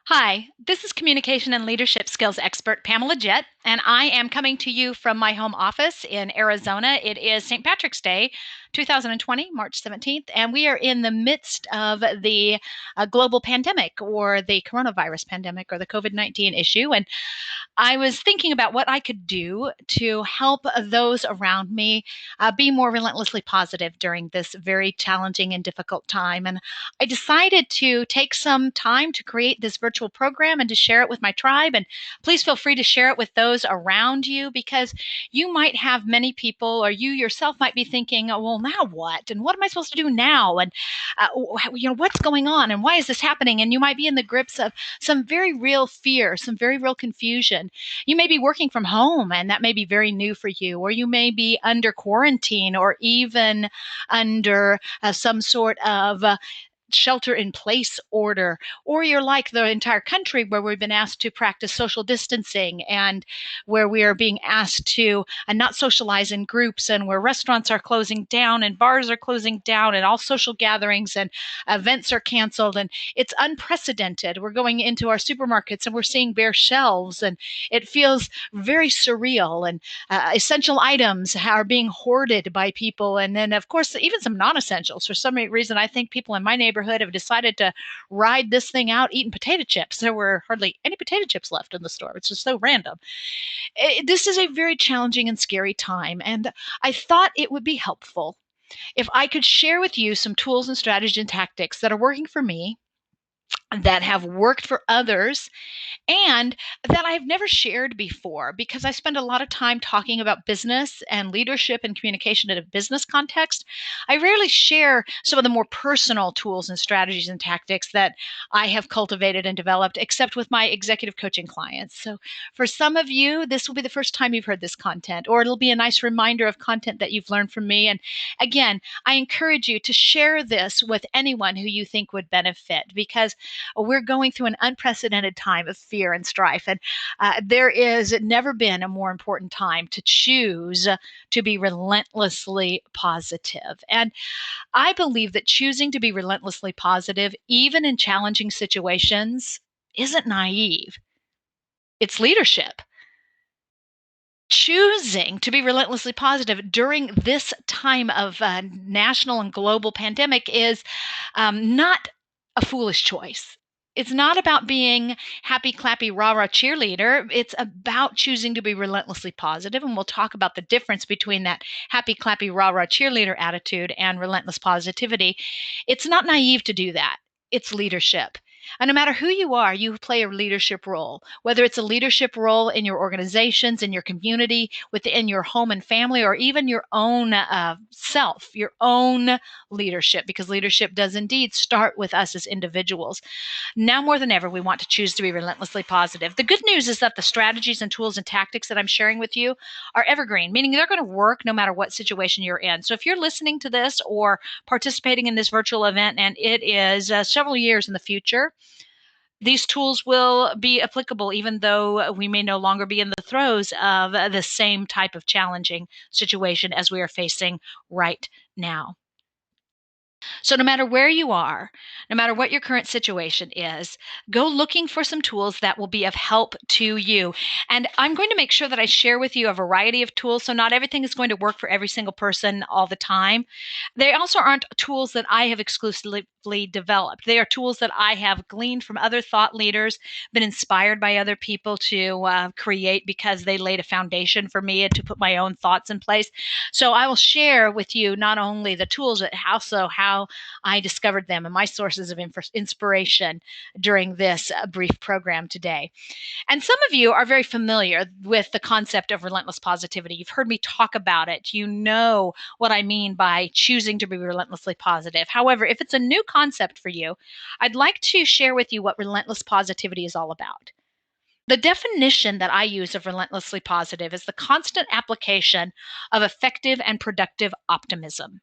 Hi, this is communication and leadership skills expert Pamela Jett, and I am coming to you from my home office in Arizona. It is St. Patrick's Day, 2020, March 17th, and we are in the midst of the global pandemic or the coronavirus pandemic or the COVID-19 issue. And I was thinking about what I could do to help those around me be more relentlessly positive during this very challenging and difficult time. And I decided to take some time to create this virtual program and to share it with my tribe. And please feel free to share it with those around you because you might have many people, or you yourself might be thinking, oh, well, now what? And what am I supposed to do now? And, what's going on? And why is this happening? And you might be in the grips of some very real fear, some very real confusion. You may be working from home, and that may be very new for you, or you may be under quarantine or even under some sort of shelter in place order, or you're like the entire country where we've been asked to practice social distancing and where we are being asked to not socialize in groups, and where restaurants are closing down and bars are closing down and all social gatherings and events are canceled. And it's unprecedented. We're going into our supermarkets and we're seeing bare shelves, and it feels very surreal. And essential items are being hoarded by people. And then, of course, even some non essentials. For some reason, I think people in my neighborhood have decided to ride this thing out eating potato chips. There were hardly any potato chips left in the store. It's just so random. This is a very challenging and scary time. And I thought it would be helpful if I could share with you some tools and strategies and tactics that are working for me, that have worked for others, and that I've never shared before because I spend a lot of time talking about business and leadership and communication in a business context. I rarely share some of the more personal tools and strategies and tactics that I have cultivated and developed, except with my executive coaching clients. So, for some of you, this will be the first time you've heard this content, or it'll be a nice reminder of content that you've learned from me. And again, I encourage you to share this with anyone who you think would benefit because we're going through an unprecedented time of fear and strife. And there is never been a more important time to choose to be relentlessly positive. And I believe that choosing to be relentlessly positive, even in challenging situations, isn't naive, it's leadership. Choosing to be relentlessly positive during this time of national and global pandemic is not a foolish choice. It's not about being happy, clappy, rah rah cheerleader. It's about choosing to be relentlessly positive. And we'll talk about the difference between that happy, clappy, rah rah cheerleader attitude and relentless positivity. It's not naive to do that, it's leadership. And no matter who you are, you play a leadership role, whether it's a leadership role in your organizations, in your community, within your home and family, or even your own self, your own leadership, because leadership does indeed start with us as individuals. Now more than ever, we want to choose to be relentlessly positive. The good news is that the strategies and tools and tactics that I'm sharing with you are evergreen, meaning they're going to work no matter what situation you're in. So if you're listening to this or participating in this virtual event and it is several years in the future, these tools will be applicable even though we may no longer be in the throes of the same type of challenging situation as we are facing right now. So, no matter where you are, no matter what your current situation is, go looking for some tools that will be of help to you. And I'm going to make sure that I share with you a variety of tools. So, not everything is going to work for every single person all the time. They also aren't tools that I have exclusively developed. They are tools that I have gleaned from other thought leaders, been inspired by other people to create because they laid a foundation for me and to put my own thoughts in place. So, I will share with you not only the tools, but also how I discovered them and my sources of inspiration during this brief program today. And some of you are very familiar with the concept of relentless positivity. You've heard me talk about it. You know what I mean by choosing to be relentlessly positive. However, if it's a new concept for you, I'd like to share with you what relentless positivity is all about. The definition that I use of relentlessly positive is the constant application of effective and productive optimism.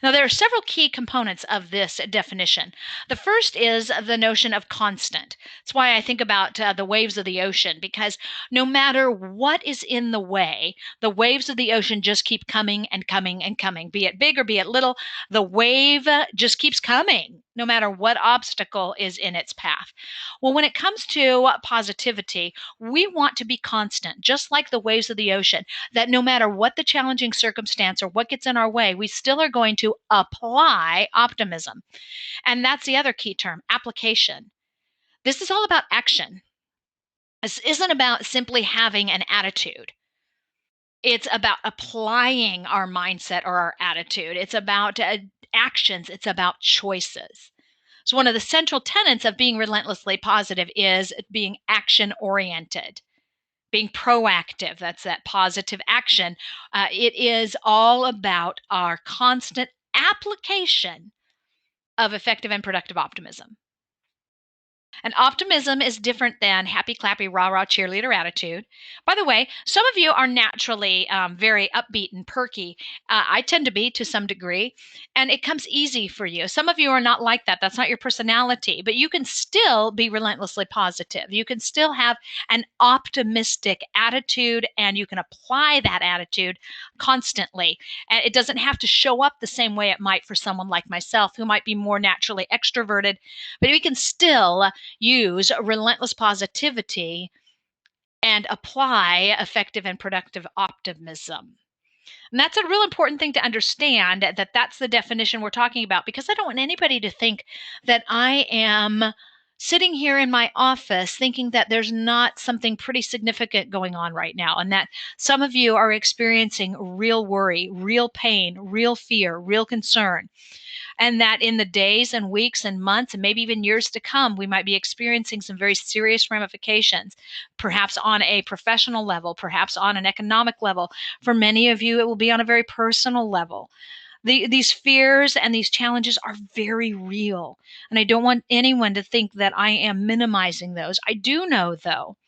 Now, there are several key components of this definition. The first is the notion of constant. That's why I think about the waves of the ocean, because no matter what is in the way, the waves of the ocean just keep coming and coming and coming, be it big or be it little. The wave just keeps coming. no matter what obstacle is in its path. Well, when it comes to positivity, we want to be constant, just like the waves of the ocean, that no matter what the challenging circumstance or what gets in our way, we still are going to apply optimism. And that's the other key term, application. This is all about action. This isn't about simply having an attitude. It's about applying our mindset or our attitude. It's about actions. It's about choices. So, one of the central tenets of being relentlessly positive is being action oriented, being proactive. That's that positive action. It is all about our constant application of effective and productive optimism. And optimism is different than happy, clappy, rah rah cheerleader attitude. By the way, some of you are naturally very upbeat and perky. I tend to be to some degree, and it comes easy for you. Some of you are not like that. That's not your personality, but you can still be relentlessly positive. You can still have an optimistic attitude, and you can apply that attitude constantly. And it doesn't have to show up the same way it might for someone like myself, who might be more naturally extroverted, but we can still use relentless positivity and apply effective and productive optimism. And that's a real important thing to understand, that that's the definition we're talking about, because I don't want anybody to think that I am sitting here in my office thinking that there's not something pretty significant going on right now, and that some of you are experiencing real worry, real pain, real fear, real concern, and that in the days and weeks and months and maybe even years to come, we might be experiencing some very serious ramifications, perhaps on a professional level, perhaps on an economic level. For many of you, it will be on a very personal level. These fears and these challenges are very real. And I don't want anyone to think that I am minimizing those. I do know, though,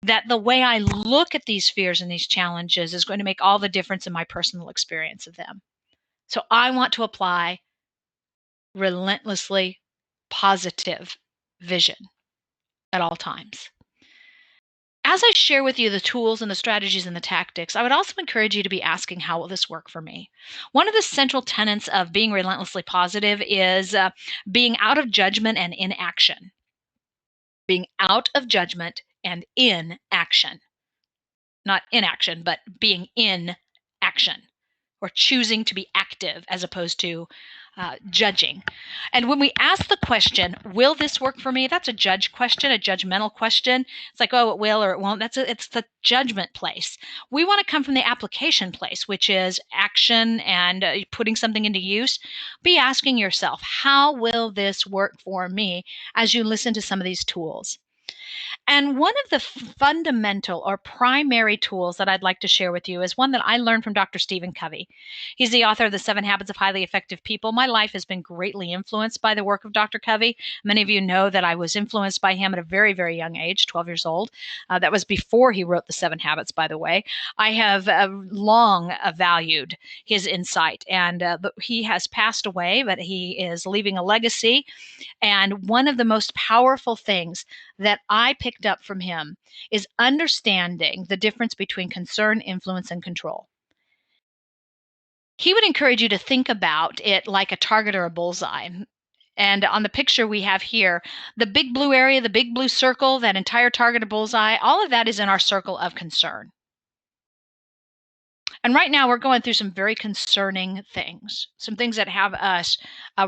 that the way I look at these fears and these challenges is going to make all the difference in my personal experience of them. So I want to apply relentlessly positive vision at all times. As I share with you the tools and the strategies and the tactics, I would also encourage you to be asking, how will this work for me? One of the central tenets of being relentlessly positive is being out of judgment and in action. Being out of judgment and in action. Not inaction, but being in action, or choosing to be active as opposed to judging. And when we ask the question, will this work for me? That's a judge question, a judgmental question. It's like, oh, it will or it won't. It's the judgment place. We want to come from the application place, which is action and putting something into use. Be asking yourself, how will this work for me, as you listen to some of these tools? And one of the fundamental or primary tools that I'd like to share with you is one that I learned from Dr. Stephen Covey. He's the author of The 7 Habits of Highly Effective People. My life has been greatly influenced by the work of Dr. Covey. Many of you know that I was influenced by him at a very, very young age, 12 years old. That was before he wrote The 7 Habits, by the way. I have long valued his insight, and he has passed away, but he is leaving a legacy. And one of the most powerful things that I picked up from him is understanding the difference between concern, influence, and control. He would encourage you to think about it like a target or a bullseye. And on the picture we have here, the big blue area, the big blue circle, that entire target or bullseye, all of that is in our circle of concern. And right now, we're going through some very concerning things, some things that have us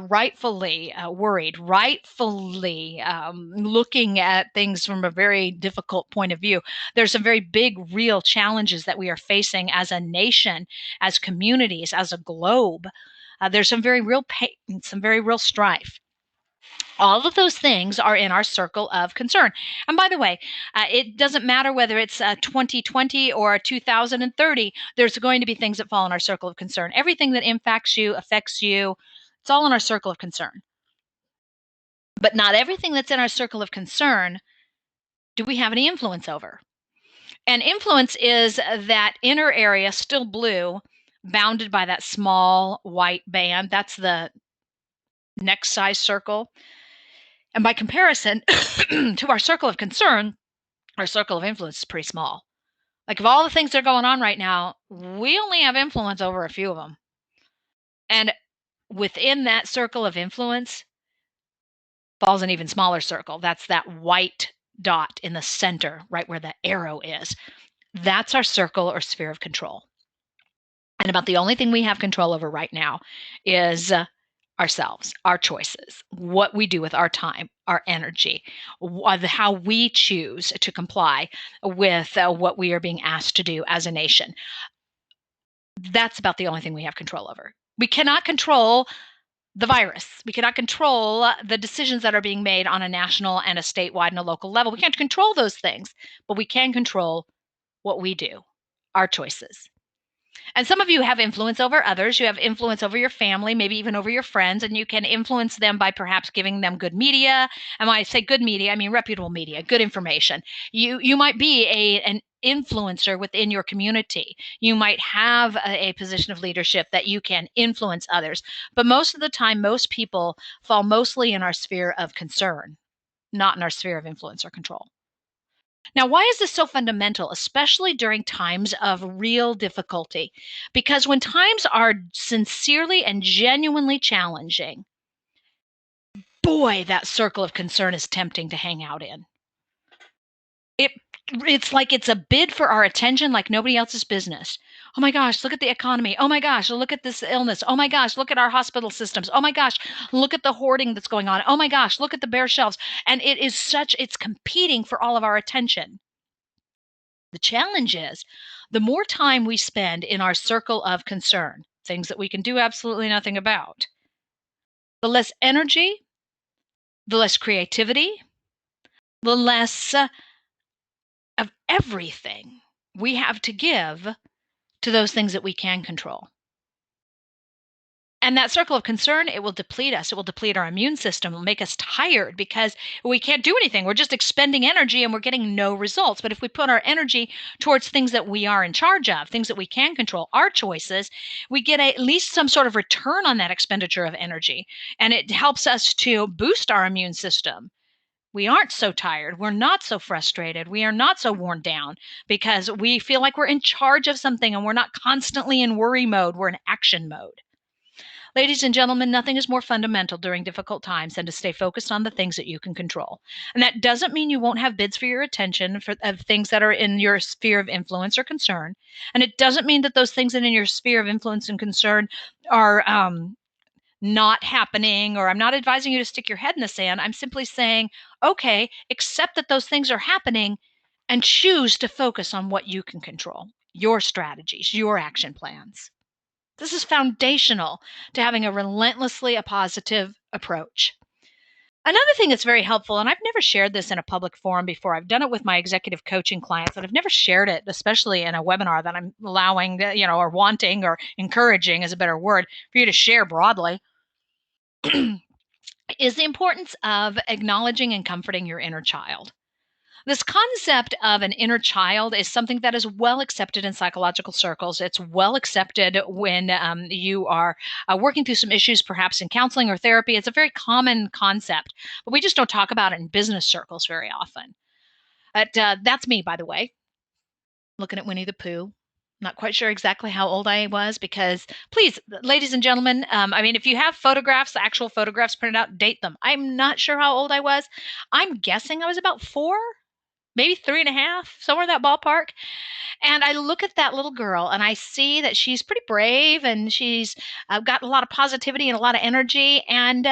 rightfully worried, rightfully looking at things from a very difficult point of view. There's some very big, real challenges that we are facing as a nation, as communities, as a globe. There's some very real pain, some very real strife. All of those things are in our circle of concern. And by the way, it doesn't matter whether it's 2020 or 2030, there's going to be things that fall in our circle of concern. Everything that impacts you, affects you, it's all in our circle of concern. But not everything that's in our circle of concern do we have any influence over. And influence is that inner area, still blue, bounded by that small white band. That's the next size circle. And by comparison to our circle of concern, our circle of influence is pretty small. Like, of all the things that are going on right now, we only have influence over a few of them. And within that circle of influence, falls an even smaller circle. That's that white dot in the center, right where the arrow is. That's our circle or sphere of control. And about the only thing we have control over right now is ourselves, our choices, what we do with our time, our energy, how we choose to comply with what we are being asked to do as a nation. That's about the only thing we have control over. We cannot control the virus. We cannot control the decisions that are being made on a national and a statewide and a local level. We can't control those things, but we can control what we do, our choices. And some of you have influence over others. You have influence over your family, maybe even over your friends, and you can influence them by perhaps giving them good media. And when I say good media, I mean reputable media, good information. You might be an influencer within your community. You might have a position of leadership that you can influence others. But most of the time, most people fall mostly in our sphere of concern, not in our sphere of influence or control. Now, why is this so fundamental, especially during times of real difficulty? Because when times are sincerely and genuinely challenging, boy, that circle of concern is tempting to hang out in. It it's like it's a bid for our attention like nobody else's business. Oh my gosh, look at the economy. Oh my gosh, look at this illness. Oh my gosh, look at our hospital systems. Oh my gosh, look at the hoarding that's going on. Oh my gosh, look at the bare shelves. And it's competing for all of our attention. The challenge is the more time we spend in our circle of concern, things that we can do absolutely nothing about, the less energy, the less creativity, the less of everything we have to give to those things that we can control. And that circle of concern, it will deplete us. It will deplete our immune system. It will make us tired because we can't do anything. We're just expending energy and we're getting no results. But if we put our energy towards things that we are in charge of, things that we can control, our choices, we get at least some sort of return on that expenditure of energy. And it helps us to boost our immune system. We aren't so tired. We're not so frustrated. We are not so worn down because we feel like we're in charge of something and we're not constantly in worry mode. We're in action mode. Ladies and gentlemen, nothing is more fundamental during difficult times than to stay focused on the things that you can control. And that doesn't mean you won't have bids for your attention of things that are in your sphere of influence or concern. And it doesn't mean that those things that are in your sphere of influence and concern are not happening, or I'm not advising you to stick your head in the sand. I'm simply saying, okay, accept that those things are happening and choose to focus on what you can control, your strategies, your action plans. This is foundational to having a relentlessly a positive approach. Another thing that's very helpful, and I've never shared this in a public forum before. I've done it with my executive coaching clients, and I've never shared it, especially in a webinar that I'm allowing, or wanting or encouraging is a better word for you to share broadly, is the importance of acknowledging and comforting your inner child. This concept of an inner child is something that is well accepted in psychological circles. It's well accepted when you are working through some issues, perhaps in counseling or therapy. It's a very common concept, but we just don't talk about it in business circles very often. But that's me, by the way, looking at Winnie the Pooh. Not quite sure exactly how old I was because, please, ladies and gentlemen, I mean, if you have photographs, actual photographs printed out, date them. I'm not sure how old I was. I'm guessing I was about 4, maybe 3.5, somewhere in that ballpark. And I look at that little girl and I see that she's pretty brave and she's got a lot of positivity and a lot of energy. And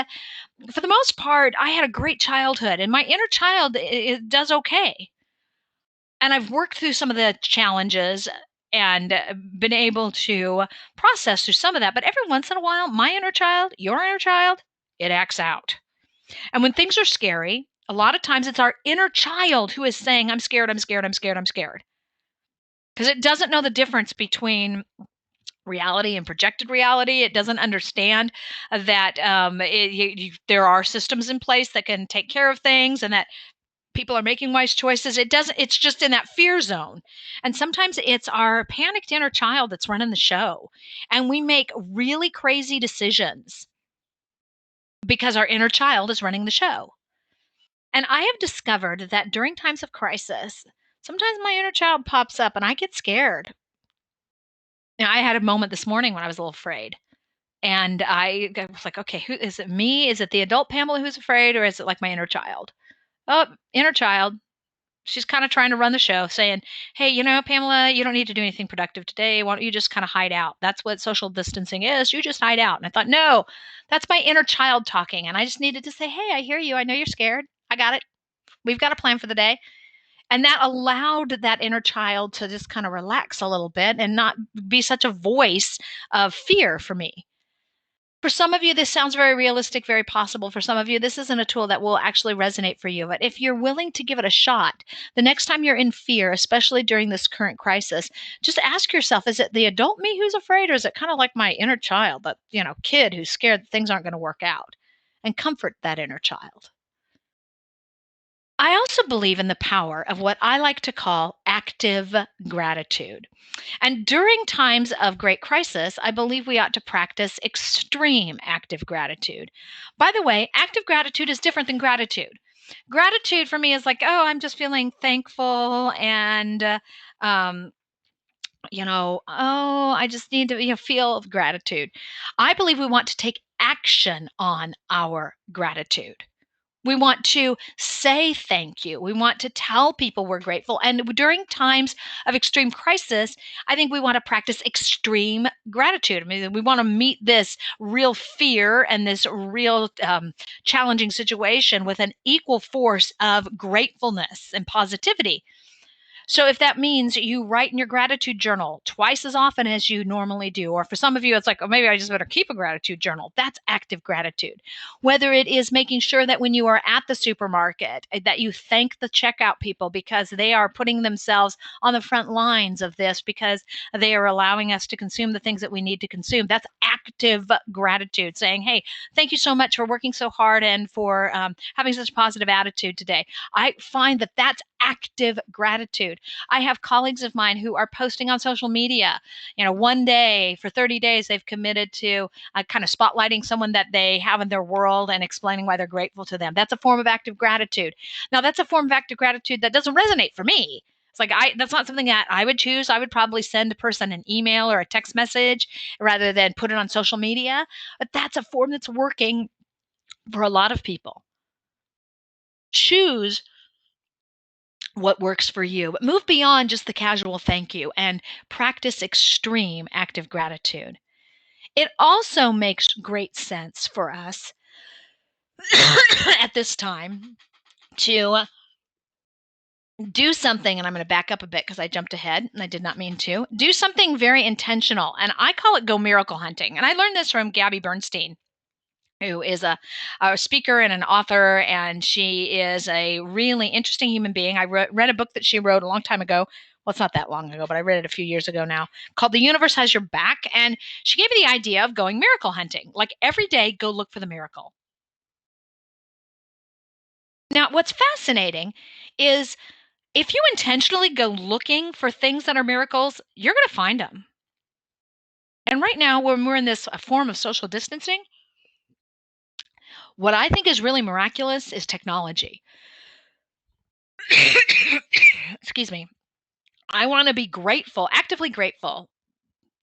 for the most part, I had a great childhood and my inner child it does okay. And I've worked through some of the challenges and been able to process through some of that. But every once in a while, my inner child, your inner child, it acts out. And when things are scary, a lot of times it's our inner child who is saying, I'm scared, I'm scared, I'm scared, I'm scared. Because it doesn't know the difference between reality and projected reality. It doesn't understand that there are systems in place that can take care of things and that people are making wise choices. It's just in that fear zone. And sometimes it's our panicked inner child that's running the show. And we make really crazy decisions because our inner child is running the show. And I have discovered that during times of crisis, sometimes my inner child pops up and I get scared. Now, I had a moment this morning when I was a little afraid. And I was like, okay, who is it? Me? Is it the adult Pamela who's afraid, or is it like my inner child? Oh, inner child. She's kind of trying to run the show, saying, hey, Pamela, you don't need to do anything productive today. Why don't you just kind of hide out? That's what social distancing is. You just hide out. And I thought, no, that's my inner child talking. And I just needed to say, hey, I hear you. I know you're scared. I got it. We've got a plan for the day. And that allowed that inner child to just kind of relax a little bit and not be such a voice of fear for me. For some of you, this sounds very realistic, very possible. For some of you, this isn't a tool that will actually resonate for you. But if you're willing to give it a shot, the next time you're in fear, especially during this current crisis, just ask yourself, is it the adult me who's afraid, or is it kind of like my inner child, that, kid who's scared that things aren't going to work out? And comfort that inner child. I also believe in the power of what I like to call active gratitude. And during times of great crisis, I believe we ought to practice extreme active gratitude. By the way, active gratitude is different than gratitude. Gratitude for me is like, oh, I'm just feeling thankful and, oh, I just need to feel gratitude. I believe we want to take action on our gratitude. We want to say thank you. We want to tell people we're grateful. And during times of extreme crisis, I think we want to practice extreme gratitude. I mean, we want to meet this real fear and this real challenging situation with an equal force of gratefulness and positivity. So if that means you write in your gratitude journal twice as often as you normally do, or for some of you, it's like, oh, maybe I just better keep a gratitude journal. That's active gratitude. Whether it is making sure that when you are at the supermarket, that you thank the checkout people because they are putting themselves on the front lines of this because they are allowing us to consume the things that we need to consume. That's active gratitude, saying, hey, thank you so much for working so hard and for having such a positive attitude today. I find that that's active gratitude. I have colleagues of mine who are posting on social media, one day for 30 days, they've committed to kind of spotlighting someone that they have in their world and explaining why they're grateful to them. That's a form of active gratitude. Now, that's a form of active gratitude that doesn't resonate for me. It's like, that's not something that I would choose. I would probably send a person an email or a text message rather than put it on social media. But that's a form that's working for a lot of people. Choose what works for you, but move beyond just the casual thank you and practice extreme active gratitude. It also makes great sense for us at this time to do something, and I'm going to back up a bit because I jumped ahead and I did not mean to. Do something very intentional, and I call it go miracle hunting. And I learned this from Gabby Bernstein, who is a speaker and an author, and she is a really interesting human being. I read a book that she wrote a long time ago. Well, it's not that long ago, but I read it a few years ago now, called The Universe Has Your Back. And she gave me the idea of going miracle hunting. Like every day, go look for the miracle. Now, what's fascinating is if you intentionally go looking for things that are miracles, you're going to find them. And right now, when we're in this form of social distancing, what I think is really miraculous is technology. Excuse me. I want to be grateful, actively grateful.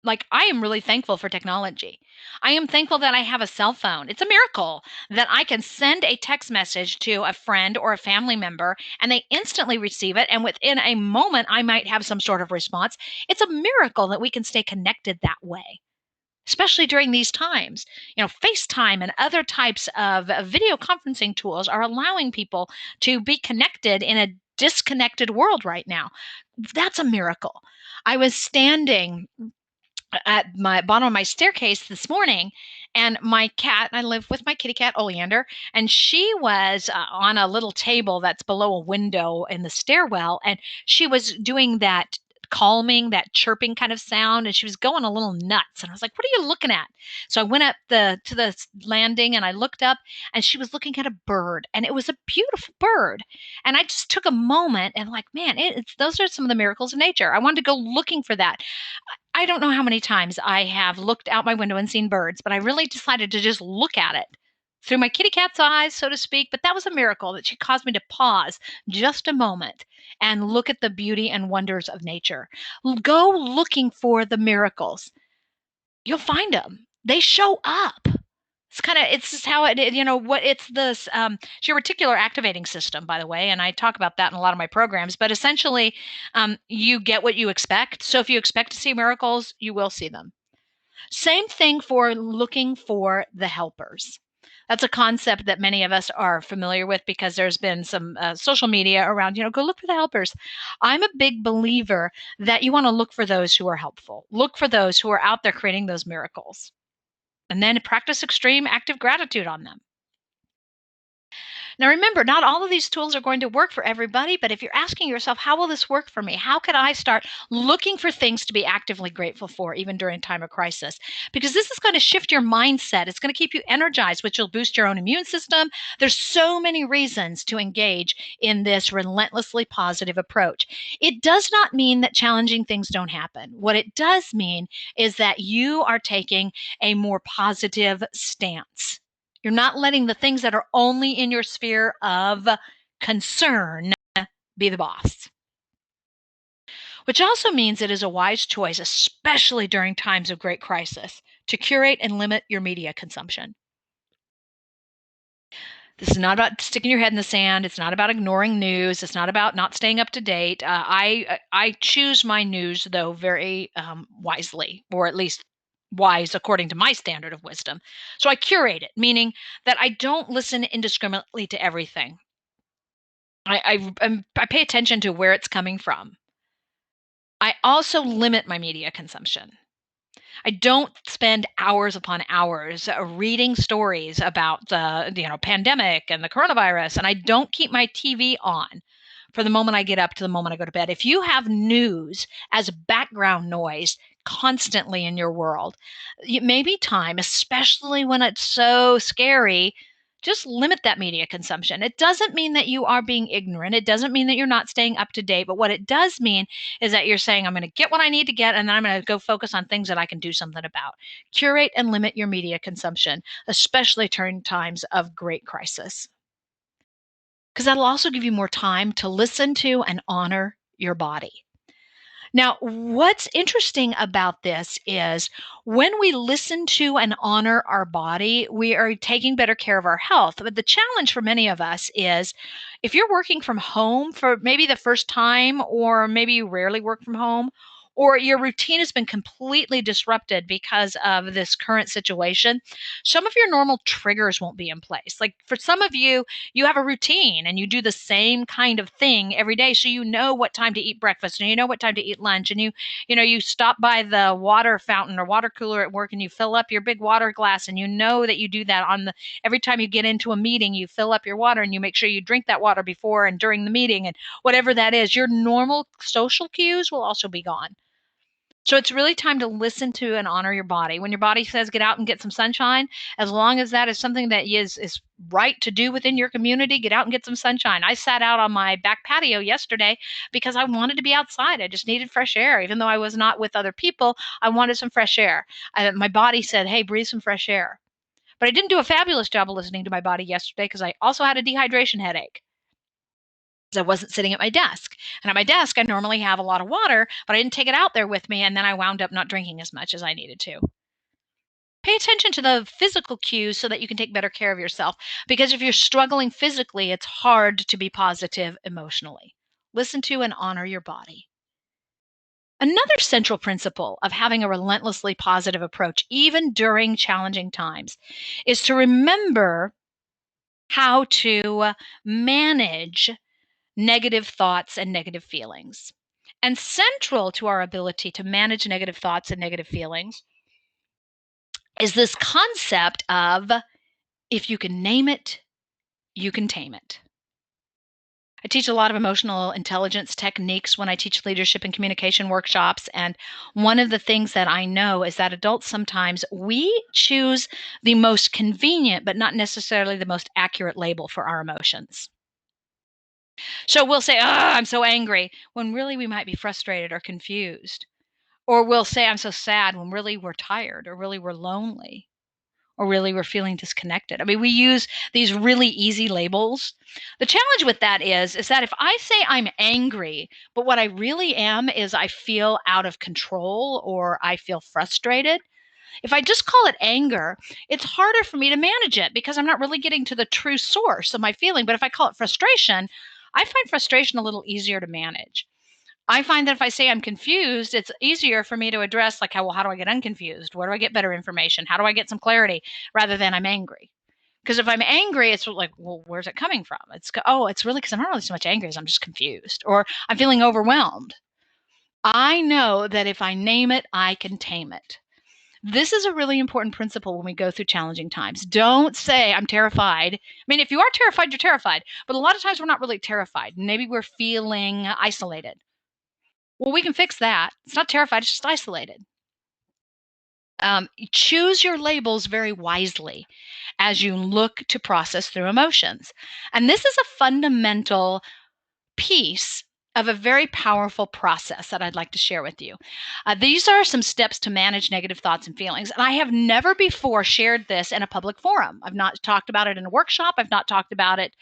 Like, I am really thankful for technology. I am thankful that I have a cell phone. It's a miracle that I can send a text message to a friend or a family member and they instantly receive it. And within a moment, I might have some sort of response. It's a miracle that we can stay connected that way, especially during these times. FaceTime and other types of video conferencing tools are allowing people to be connected in a disconnected world right now. That's a miracle. I was standing at my bottom of my staircase this morning, and my cat, I live with my kitty cat Oleander, and she was on a little table that's below a window in the stairwell, and she was doing that calming, that chirping kind of sound, and she was going a little nuts. And I was like, what are you looking at? So I went up to the landing and I looked up, and she was looking at a bird, and it was a beautiful bird. And I just took a moment and like, man, those are some of the miracles of nature. I wanted to go looking for that. I don't know how many times I have looked out my window and seen birds, but I really decided to just look at it through my kitty cat's eyes, so to speak. But that was a miracle that she caused me to pause just a moment and look at the beauty and wonders of nature. Go looking for the miracles. You'll find them. they show up. It's just how it's this, it's your reticular activating system, by the way, and I talk about that in a lot of my programs. But essentially, you get what you expect. So if you expect to see miracles, you will see them. Same thing for looking for the helpers. That's a concept that many of us are familiar with because there's been some social media around, go look for the helpers. I'm a big believer that you want to look for those who are helpful, look for those who are out there creating those miracles, and then practice extreme active gratitude on them. Now, remember, not all of these tools are going to work for everybody, but if you're asking yourself, how will this work for me? How can I start looking for things to be actively grateful for, even during time of crisis? Because this is going to shift your mindset. It's going to keep you energized, which will boost your own immune system. There's so many reasons to engage in this relentlessly positive approach. It does not mean that challenging things don't happen. What it does mean is that you are taking a more positive stance. You're not letting the things that are only in your sphere of concern be the boss. Which also means it is a wise choice, especially during times of great crisis, to curate and limit your media consumption. This is not about sticking your head in the sand. It's not about ignoring news. It's not about not staying up to date. I choose my news though very wisely, or at least wise according to my standard of wisdom. So I curate it, meaning that I don't listen indiscriminately to everything. I pay attention to where it's coming from. I also limit my media consumption. I don't spend hours upon hours reading stories about the pandemic and the coronavirus, and I don't keep my TV on for the moment I get up to the moment I go to bed. If you have news as background noise constantly in your world, it may be time, especially when it's so scary, just limit that media consumption. It doesn't mean that you are being ignorant. It doesn't mean that you're not staying up to date. But what it does mean is that you're saying, I'm going to get what I need to get, and then I'm going to go focus on things that I can do something about. Curate and limit your media consumption, especially during times of great crisis, because that'll also give you more time to listen to and honor your body. Now, what's interesting about this is when we listen to and honor our body, we are taking better care of our health. But the challenge for many of us is if you're working from home for maybe the first time, or maybe you rarely work from home, or your routine has been completely disrupted because of this current situation, some of your normal triggers won't be in place. Like for some of you, you have a routine and you do the same kind of thing every day, so you know what time to eat breakfast and you know what time to eat lunch, and you stop by the water fountain or water cooler at work and you fill up your big water glass, and you know that you do that on the every time you get into a meeting, you fill up your water and you make sure you drink that water before and during the meeting, and whatever that is, your normal social cues will also be gone. So it's really time to listen to and honor your body. When your body says get out and get some sunshine, as long as that is something that is right to do within your community, get out and get some sunshine. I sat out on my back patio yesterday because I wanted to be outside. I just needed fresh air. Even though I was not with other people, I wanted some fresh air. My body said, hey, breathe some fresh air. But I didn't do a fabulous job of listening to my body yesterday because I also had a dehydration headache. I wasn't sitting at my desk. And at my desk, I normally have a lot of water, but I didn't take it out there with me. And then I wound up not drinking as much as I needed to. Pay attention to the physical cues so that you can take better care of yourself. Because if you're struggling physically, it's hard to be positive emotionally. Listen to and honor your body. Another central principle of having a relentlessly positive approach, even during challenging times, is to remember how to manage negative thoughts and negative feelings. And central to our ability to manage negative thoughts and negative feelings is this concept of if you can name it, you can tame it. I teach a lot of emotional intelligence techniques when I teach leadership and communication workshops. And one of the things that I know is that adults sometimes we choose the most convenient, but not necessarily the most accurate label for our emotions. So we'll say, oh, I'm so angry, when really we might be frustrated or confused. Or we'll say, I'm so sad, when really we're tired, or really we're lonely, or really we're feeling disconnected. I mean, we use these really easy labels. The challenge with that is that if I say I'm angry, but what I really am is I feel out of control or I feel frustrated, If I just call it anger, it's harder for me to manage it because I'm not really getting to the true source of my feeling. But if I call it frustration, I find frustration a little easier to manage. I find that if I say I'm confused, it's easier for me to address, like, how do I get unconfused? Where do I get better information? How do I get some clarity, rather than I'm angry? Because if I'm angry, it's like, well, where's it coming from? It's really because I'm not really so much angry as I'm just confused, or I'm feeling overwhelmed. I know that if I name it, I can tame it. This is a really important principle when we go through challenging times. Don't say, I'm terrified. I mean, if you are terrified, you're terrified. But a lot of times we're not really terrified. Maybe we're feeling isolated. Well, we can fix that. It's not terrified, it's just isolated. Choose your labels very wisely as you look to process through emotions. And this is a fundamental piece of a very powerful process that I'd like to share with you. These are some steps to manage negative thoughts and feelings. And I have never before shared this in a public forum. I've not talked about it in a workshop. I've not talked about it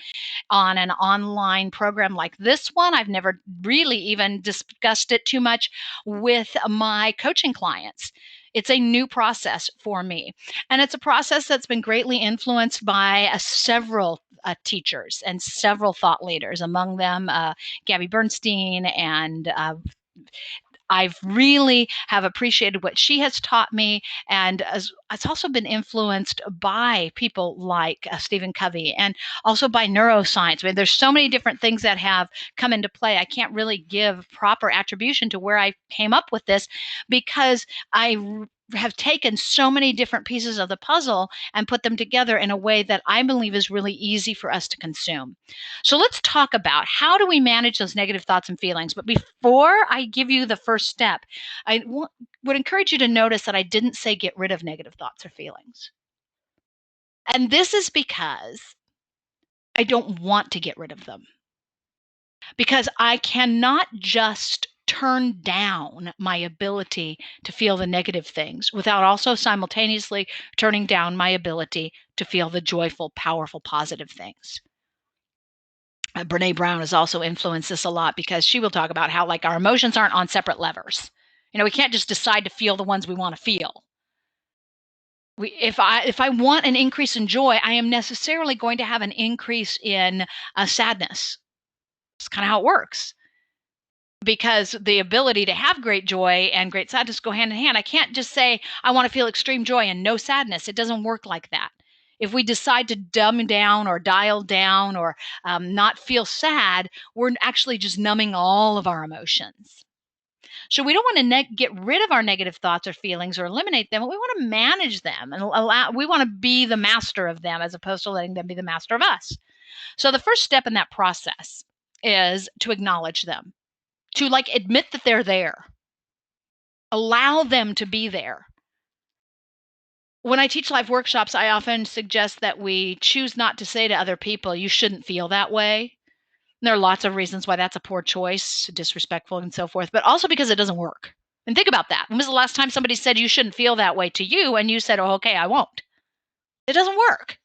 on an online program like this one. I've never really even discussed it too much with my coaching clients. It's a new process for me. And it's a process that's been greatly influenced by several teachers and several thought leaders, among them Gabby Bernstein, and I've really have appreciated what she has taught me, and it's also been influenced by people like Stephen Covey, and also by neuroscience. I mean, there's so many different things that have come into play. I can't really give proper attribution to where I came up with this, because have taken so many different pieces of the puzzle and put them together in a way that I believe is really easy for us to consume. So let's talk about, how do we manage those negative thoughts and feelings? But before I give you the first step, I would encourage you to notice that I didn't say get rid of negative thoughts or feelings. And this is because I don't want to get rid of them. Because I cannot just turn down my ability to feel the negative things without also simultaneously turning down my ability to feel the joyful, powerful, positive things. Brene Brown has also influenced this a lot, because she will talk about how, like, our emotions aren't on separate levers. We can't just decide to feel the ones we want to feel. If I want an increase in joy, I am necessarily going to have an increase in sadness. It's kind of how it works, because the ability to have great joy and great sadness go hand in hand. I can't just say I want to feel extreme joy and no sadness. It doesn't work like that. If we decide to dumb down or dial down, or not feel sad, we're actually just numbing all of our emotions. So we don't want to get rid of our negative thoughts or feelings or eliminate them, but we want to manage them, and we want to be the master of them as opposed to letting them be the master of us. So the first step in that process is to acknowledge them, to, like, admit that they're there. Allow them to be there. When I teach live workshops, I often suggest that we choose not to say to other people, you shouldn't feel that way. And there are lots of reasons why that's a poor choice, disrespectful, and so forth, but also because it doesn't work. And think about that. When was the last time somebody said you shouldn't feel that way to you and you said, oh, okay, I won't? It doesn't work.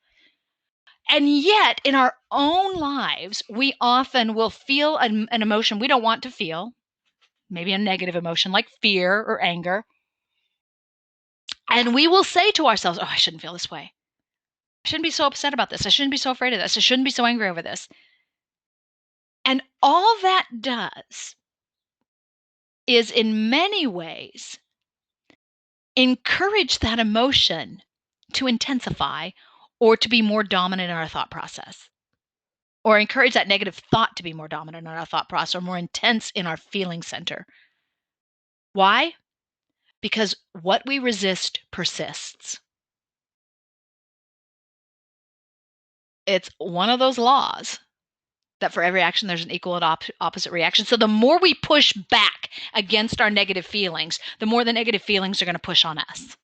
And yet, in our own lives, we often will feel an emotion we don't want to feel, maybe a negative emotion like fear or anger. And we will say to ourselves, oh, I shouldn't feel this way. I shouldn't be so upset about this. I shouldn't be so afraid of this. I shouldn't be so angry over this. And all that does is, in many ways, encourage that emotion to intensify or to be more dominant in our thought process, or encourage that negative thought to be more dominant in our thought process, or more intense in our feeling center. Why? Because what we resist persists. It's one of those laws that for every action, there's an equal and opposite reaction. So the more we push back against our negative feelings, the more the negative feelings are going to push on us.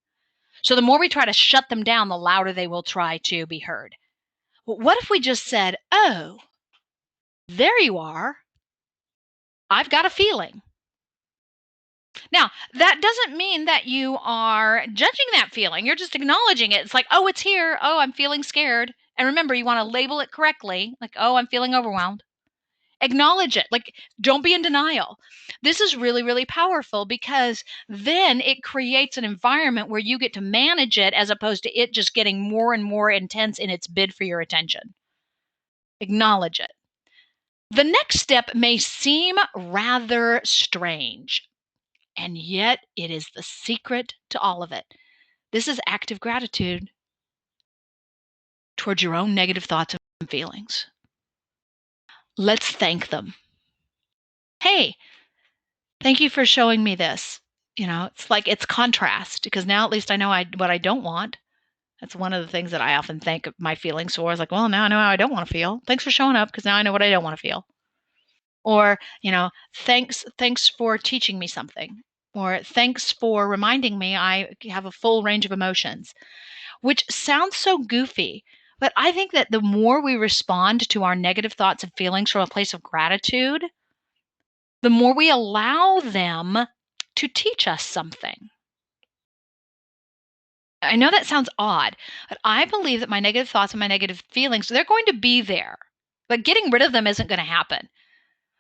So the more we try to shut them down, the louder they will try to be heard. Well, what if we just said, oh, there you are. I've got a feeling. Now, that doesn't mean that you are judging that feeling. You're just acknowledging it. It's like, oh, it's here. Oh, I'm feeling scared. And remember, you want to label it correctly. Like, oh, I'm feeling overwhelmed. Acknowledge it. Like, don't be in denial. This is really, really powerful because then it creates an environment where you get to manage it as opposed to it just getting more and more intense in its bid for your attention. Acknowledge it. The next step may seem rather strange, and yet it is the secret to all of it. This is active gratitude towards your own negative thoughts and feelings. Let's thank them. Hey, thank you for showing me this. It's like it's contrast because now at least I know what I don't want. That's one of the things that I often thank my feelings for. Is like, well, now I know how I don't want to feel. Thanks for showing up because now I know what I don't want to feel. Or, thanks for teaching me something. Or thanks for reminding me I have a full range of emotions, which sounds so goofy. But I think that the more we respond to our negative thoughts and feelings from a place of gratitude, the more we allow them to teach us something. I know that sounds odd, but I believe that my negative thoughts and my negative feelings, they're going to be there. But getting rid of them isn't going to happen.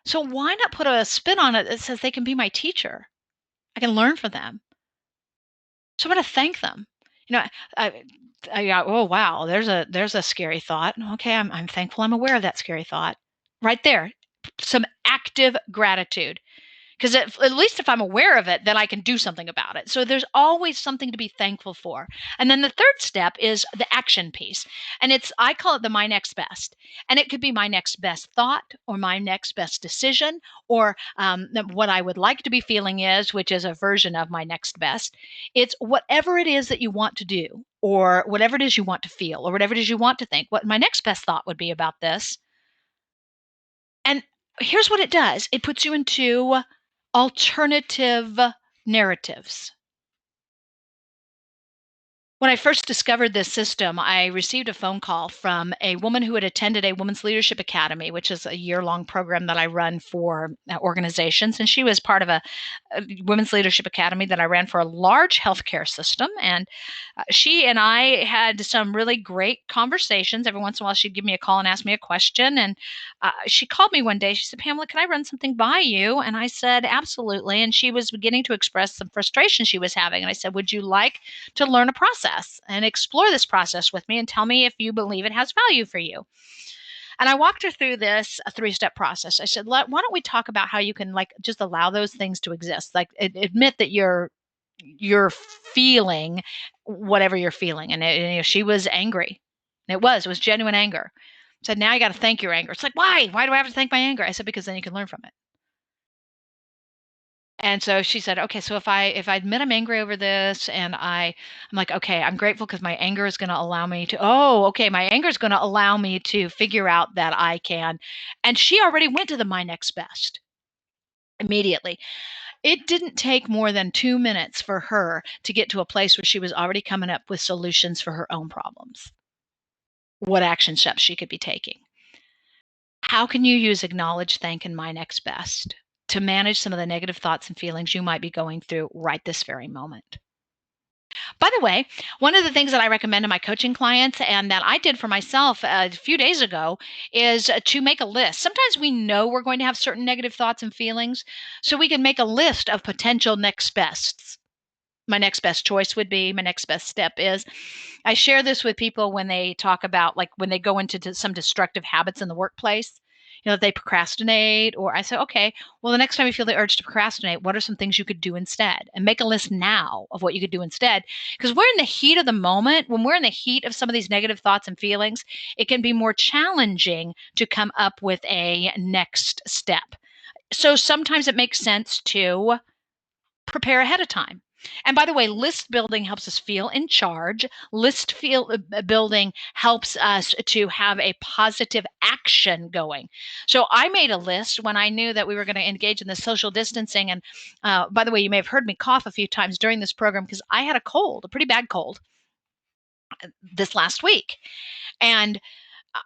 So why not put a spin on it that says they can be my teacher? I can learn from them. So I'm going to thank them. You know, oh wow, there's a scary thought. Okay, I'm thankful I'm aware of that scary thought. Right there. Some active gratitude. Because at least if I'm aware of it, then I can do something about it. So there's always something to be thankful for. And then the third step is the action piece. And I call it the my next best. And it could be my next best thought or my next best decision or what I would like to be feeling is, which is a version of my next best. It's whatever it is that you want to do or whatever it is you want to feel or whatever it is you want to think. What my next best thought would be about this. And here's what it does. It puts you into alternative narratives. When I first discovered this system, I received a phone call from a woman who had attended a Women's Leadership Academy, which is a year-long program that I run for organizations. And she was part of a Women's Leadership Academy that I ran for a large healthcare system. And she and I had some really great conversations. Every once in a while, she'd give me a call and ask me a question. And she called me one day. She said, Pamela, can I run something by you? And I said, absolutely. And she was beginning to express some frustration she was having. And I said, would you like to learn a process and explore this process with me and tell me if you believe it has value for you? And I walked her through this a 3-step process. I said, why don't we talk about how you can like just allow those things to exist? Like admit that you're feeling whatever you're feeling. And she was angry. It was genuine anger. I said, now you got to thank your anger. It's like, why? Why do I have to thank my anger? I said, because then you can learn from it. And so she said, okay, so if I admit I'm angry over this and I'm like, okay, I'm grateful because my anger is going to allow me to, oh, okay, my anger is going to allow me to figure out that I can. And she already went to the my next best immediately. It didn't take more than 2 minutes for her to get to a place where she was already coming up with solutions for her own problems. What action steps she could be taking. How can you use acknowledge, thank, and my next best to manage some of the negative thoughts and feelings you might be going through right this very moment? By the way, one of the things that I recommend to my coaching clients and that I did for myself a few days ago is to make a list. Sometimes we know we're going to have certain negative thoughts and feelings, so we can make a list of potential next bests. My next best choice would be, my next best step is. I share this with people when they talk about, like, when they go into some destructive habits in the workplace, they procrastinate, or I say, okay, well, the next time you feel the urge to procrastinate, what are some things you could do instead? And make a list now of what you could do instead. Because we're in the heat of the moment. When we're in the heat of some of these negative thoughts and feelings, it can be more challenging to come up with a next step. So sometimes it makes sense to prepare ahead of time. And by the way, list building helps us feel in charge. Building helps us to have a positive action going. So I made a list when I knew that we were going to engage in the social distancing. And by the way, you may have heard me cough a few times during this program because I had a cold, a pretty bad cold this last week. And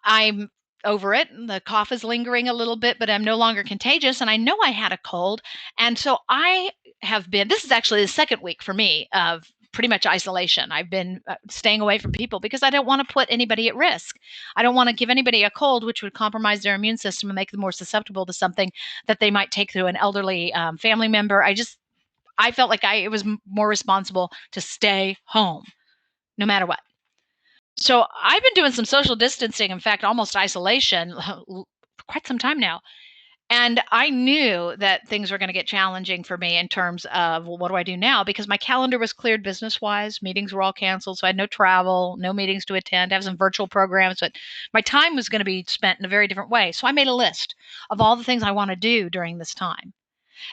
I'm over it. The cough is lingering a little bit, but I'm no longer contagious. And I know I had a cold. And so I have been, this is actually the second week for me of pretty much isolation. I've been staying away from people because I don't want to put anybody at risk. I don't want to give anybody a cold, which would compromise their immune system and make them more susceptible to something that they might take through an elderly family member. I felt like it was more responsible to stay home no matter what. So I've been doing some social distancing, in fact, almost isolation, for quite some time now. And I knew that things were going to get challenging for me in terms of, well, what do I do now? Because my calendar was cleared business wise. Meetings were all canceled. So I had no travel, no meetings to attend. I have some virtual programs, but my time was going to be spent in a very different way. So I made a list of all the things I want to do during this time.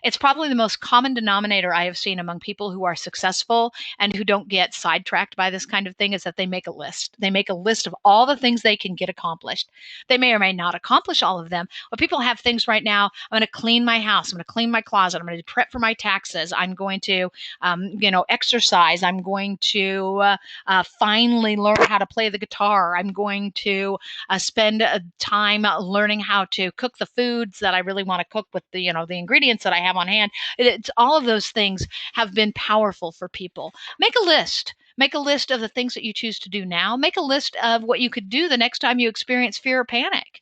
It's probably the most common denominator I have seen among people who are successful and who don't get sidetracked by this kind of thing is that they make a list. They make a list of all the things they can get accomplished. They may or may not accomplish all of them, but people have things right now. I'm going to clean my house. I'm going to clean my closet. I'm going to prep for my taxes. I'm going to, exercise. I'm going to finally learn how to play the guitar. I'm going to spend time learning how to cook the foods that I really want to cook with the ingredients that I have on hand. It's all of those things have been powerful for people. Make a list. Make a list of the things that you choose to do now. Make a list of what you could do the next time you experience fear or panic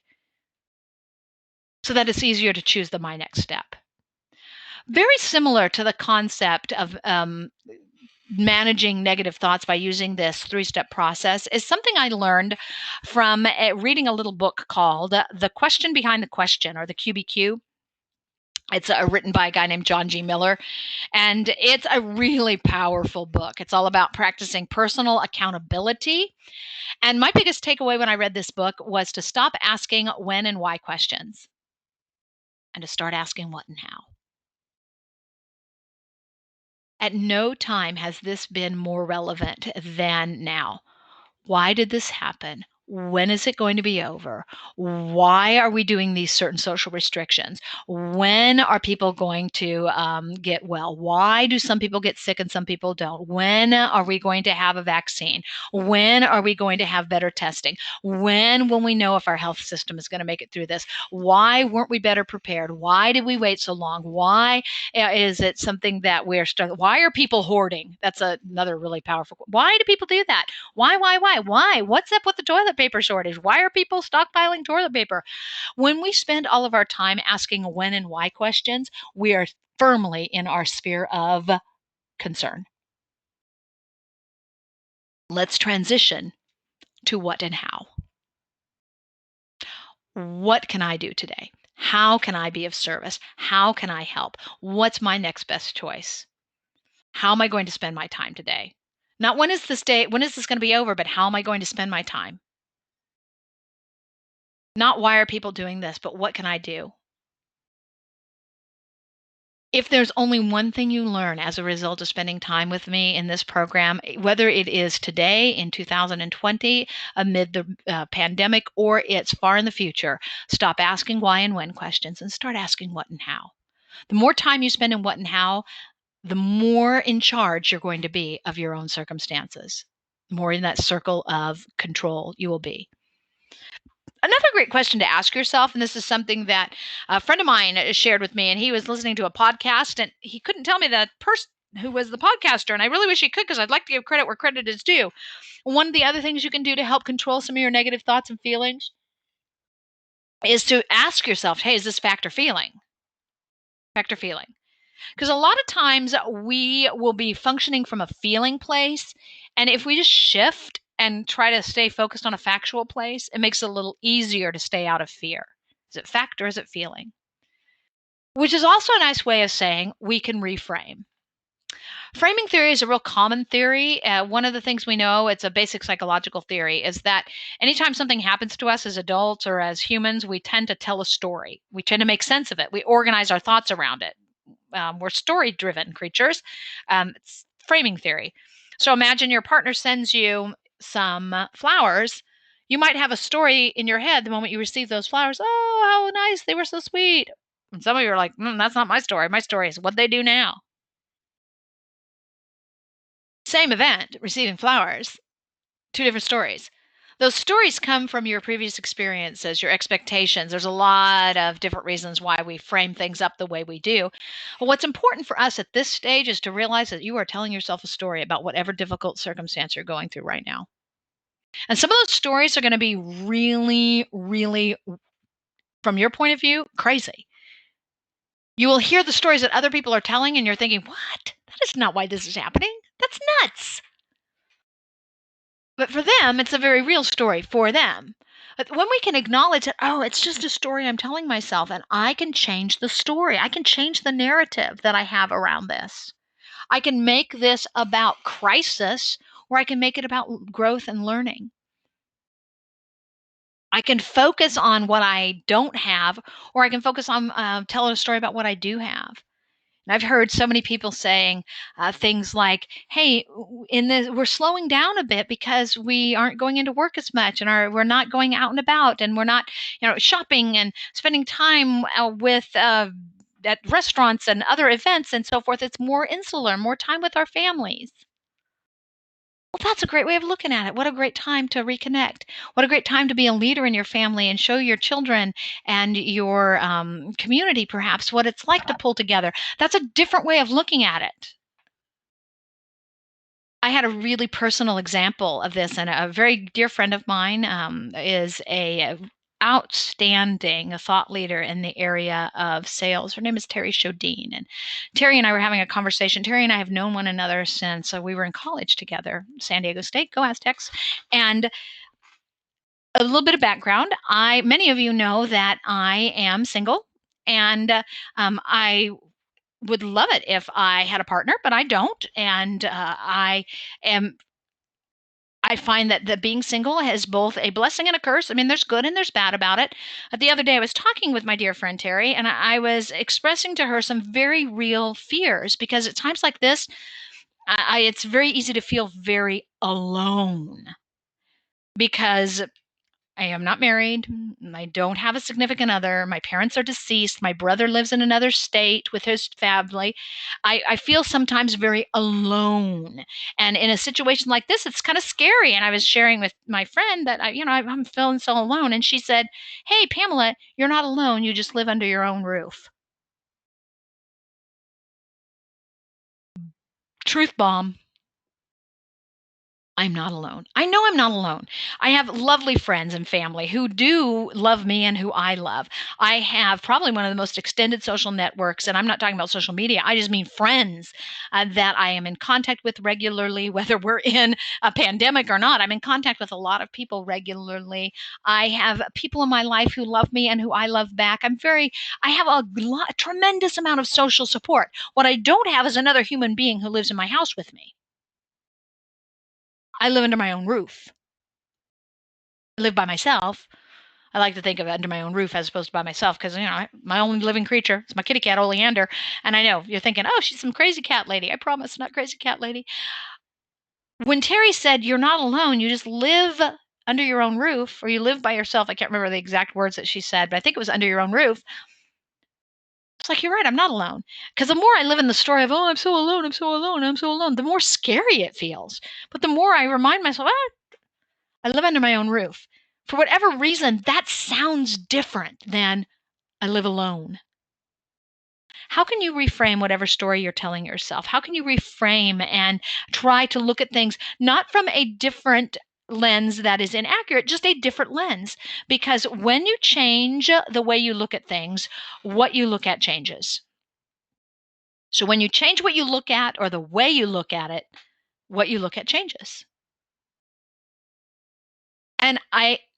so that it's easier to choose the my next step. Very similar to the concept of managing negative thoughts by using this three-step process is something I learned from reading a little book called The Question Behind the Question, or the QBQ. It's written by a guy named John G. Miller, and it's a really powerful book. It's all about practicing personal accountability. And my biggest takeaway when I read this book was to stop asking when and why questions and to start asking what and how. At no time has this been more relevant than now. Why did this happen? When is it going to be over? Why are we doing these certain social restrictions? When are people going to get well? Why do some people get sick and some people don't? When are we going to have a vaccine? When are we going to have better testing? When will we know if our health system is going to make it through this? Why weren't we better prepared? Why did we wait so long? Why is it something that we're struggling? Why are people hoarding? That's another really powerful. Why do people do that? Why? What's up with the toilet paper shortage? Why are people stockpiling toilet paper? When we spend all of our time asking when and why questions, we are firmly in our sphere of concern. Let's transition to what and how. What can I do today? How can I be of service? How can I help? What's my next best choice? How am I going to spend my time today? Not when is this going to be over, but how am I going to spend my time? Not why are people doing this, but what can I do? If there's only one thing you learn as a result of spending time with me in this program, whether it is today in 2020 amid the pandemic or it's far in the future, stop asking why and when questions and start asking what and how. The more time you spend in what and how, the more in charge you're going to be of your own circumstances, the more in that circle of control you will be. Another great question to ask yourself, and this is something that a friend of mine shared with me, and he was listening to a podcast, and he couldn't tell me the person who was the podcaster, and I really wish he could because I'd like to give credit where credit is due. One of the other things you can do to help control some of your negative thoughts and feelings is to ask yourself, hey, is this fact or feeling? Fact or feeling? Because a lot of times we will be functioning from a feeling place. And if we just shift and try to stay focused on a factual place, it makes it a little easier to stay out of fear. Is it fact or is it feeling? Which is also a nice way of saying we can reframe. Framing theory is a real common theory. One of the things we know, it's a basic psychological theory, is that anytime something happens to us as adults or as humans, we tend to tell a story. We tend to make sense of it. We organize our thoughts around it. We're story-driven creatures. It's framing theory. So imagine your partner sends you some flowers. You might have a story in your head the moment you receive those flowers. Oh, how nice. They were so sweet. And some of you are like, that's not my story. My story is what they do now. Same event, receiving flowers, two different stories. Those stories come from your previous experiences, your expectations. There's a lot of different reasons why we frame things up the way we do. But what's important for us at this stage is to realize that you are telling yourself a story about whatever difficult circumstance you're going through right now. And some of those stories are going to be really, really, from your point of view, crazy. You will hear the stories that other people are telling, and you're thinking, what? That is not why this is happening. That's nuts. But for them, it's a very real story for them. But when we can acknowledge that, oh, it's just a story I'm telling myself, and I can change the story, I can change the narrative that I have around this. I can make this about crisis, or I can make it about growth and learning. I can focus on what I don't have, or I can focus on telling a story about what I do have. And I've heard so many people saying things like, "Hey, in this, we're slowing down a bit because we aren't going into work as much, and we're not going out and about, and we're not, shopping and spending time with." At restaurants and other events and so forth, it's more insular, more time with our families. Well, that's a great way of looking at it. What a great time to reconnect. What a great time to be a leader in your family and show your children and your community, perhaps, what it's like to pull together. That's a different way of looking at it. I had a really personal example of this, and a very dear friend of mine is a outstanding thought leader in the area of sales. Her name is Terry Shodine, and Terry and I were having a conversation. Terry and I have known one another since we were in college together, San Diego State. Go Aztecs! And a little bit of background: many of you know that I am single, and I would love it if I had a partner, but I don't, and am I find that being single has both a blessing and a curse. I mean, there's good and there's bad about it. The other day, I was talking with my dear friend Terry, and I was expressing to her some very real fears because at times like this, it's very easy to feel very alone because I am not married. I don't have a significant other. My parents are deceased. My brother lives in another state with his family. I feel sometimes very alone. And in a situation like this, it's kind of scary. And I was sharing with my friend that I'm feeling so alone. And she said, "Hey, Pamela, you're not alone. You just live under your own roof." Truth bomb. I'm not alone. I know I'm not alone. I have lovely friends and family who do love me and who I love. I have probably one of the most extended social networks, and I'm not talking about social media. I just mean friends that I am in contact with regularly, whether we're in a pandemic or not. I'm in contact with a lot of people regularly. I have people in my life who love me and who I love back. I have a tremendous amount of social support. What I don't have is another human being who lives in my house with me. I live under my own roof. I live by myself. I like to think of it under my own roof as opposed to by myself because, my only living creature is my kitty cat, Oleander. And I know you're thinking, oh, she's some crazy cat lady. I promise, not crazy cat lady. When Terry said, you're not alone, you just live under your own roof or you live by yourself. I can't remember the exact words that she said, but I think it was under your own roof. It's like, you're right, I'm not alone. Because the more I live in the story of, oh, I'm so alone, I'm so alone, I'm so alone, the more scary it feels. But the more I remind myself, I live under my own roof. For whatever reason, that sounds different than I live alone. How can you reframe whatever story you're telling yourself? How can you reframe and try to look at things not from a different lens that is inaccurate, just a different lens? Because when you change the way you look at things, what you look at changes. So when you change what you look at or the way you look at it, what you look at changes. And